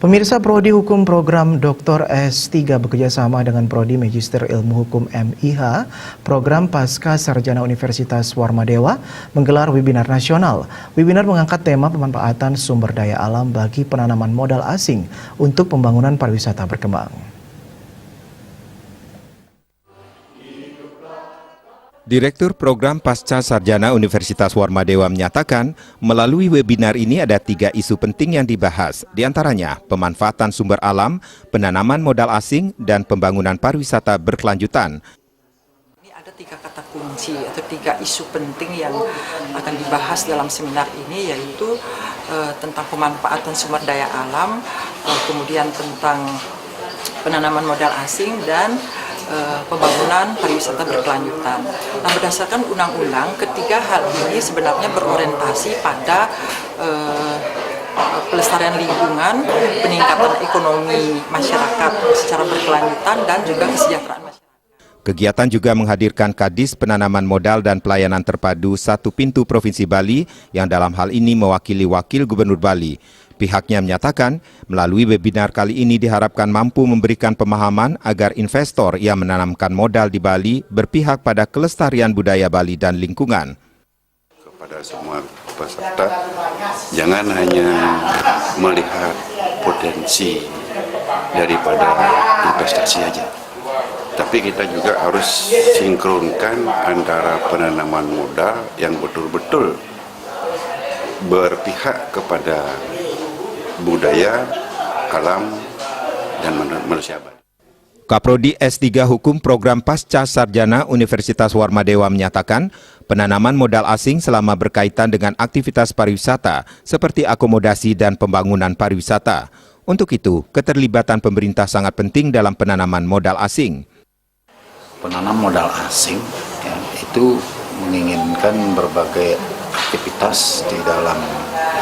Pemirsa, Prodi Hukum Program Dr. S3 bekerjasama dengan Prodi Magister Ilmu Hukum MIH, Program Pasca Sarjana Universitas Warmadewa menggelar webinar nasional. Webinar mengangkat tema pemanfaatan sumber daya alam bagi penanaman modal asing untuk pembangunan pariwisata berkembang. Direktur Program Pasca Sarjana Universitas Warmadewa menyatakan, melalui webinar ini ada 3 isu penting yang dibahas, diantaranya pemanfaatan sumber alam, penanaman modal asing, dan pembangunan pariwisata berkelanjutan. Ini ada 3 kata kunci atau 3 isu penting yang akan dibahas dalam seminar ini, yaitu tentang pemanfaatan sumber daya alam, kemudian tentang penanaman modal asing, dan pembangunan pariwisata berkelanjutan. Nah, berdasarkan undang-undang, ketiga hal ini sebenarnya berorientasi pada pelestarian lingkungan, peningkatan ekonomi masyarakat secara berkelanjutan, dan juga kesejahteraan masyarakat. Kegiatan juga menghadirkan Kadis Penanaman Modal dan Pelayanan Terpadu Satu Pintu Provinsi Bali yang dalam hal ini mewakili Wakil Gubernur Bali. Pihaknya menyatakan, melalui webinar kali ini diharapkan mampu memberikan pemahaman agar investor yang menanamkan modal di Bali berpihak pada kelestarian budaya Bali dan lingkungan. Kepada semua peserta, jangan hanya melihat potensi daripada investasi saja, tapi kita juga harus sinkronkan antara penanaman modal yang betul-betul berpihak kepada budaya, alam, dan manusia Bali. Kaprodi S3 Hukum Program Pasca Sarjana Universitas Warmadewa menyatakan, penanaman modal asing selama berkaitan dengan aktivitas pariwisata seperti akomodasi dan pembangunan pariwisata. Untuk itu, keterlibatan pemerintah sangat penting dalam penanaman modal asing. Penanam modal asing itu menginginkan berbagai aktivitas di dalam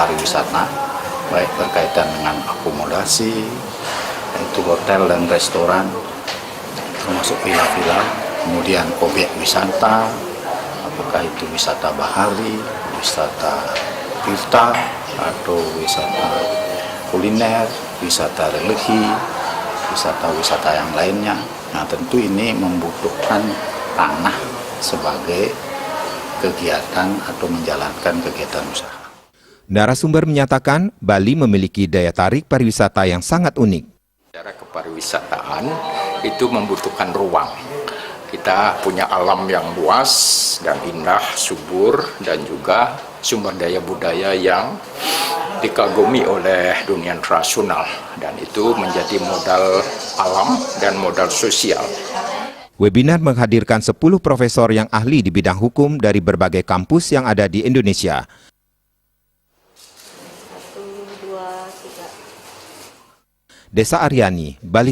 pariwisata, baik berkaitan dengan akomodasi, yaitu hotel dan restoran, termasuk villa-villa, kemudian objek wisata, apakah itu wisata bahari, wisata tirta, atau wisata kuliner, wisata religi, wisata-wisata yang lainnya. Nah, tentu ini membutuhkan tanah sebagai kegiatan atau menjalankan kegiatan usaha. Narasumber menyatakan Bali memiliki daya tarik pariwisata yang sangat unik. Secara kepariwisataan itu membutuhkan ruang. Kita punya alam yang luas dan indah, subur, dan juga sumber daya budaya yang dikagumi oleh dunia internasional. Dan itu menjadi modal alam dan modal sosial. Webinar menghadirkan 10 profesor yang ahli di bidang hukum dari berbagai kampus yang ada di Indonesia. Desa Aryani, Bali.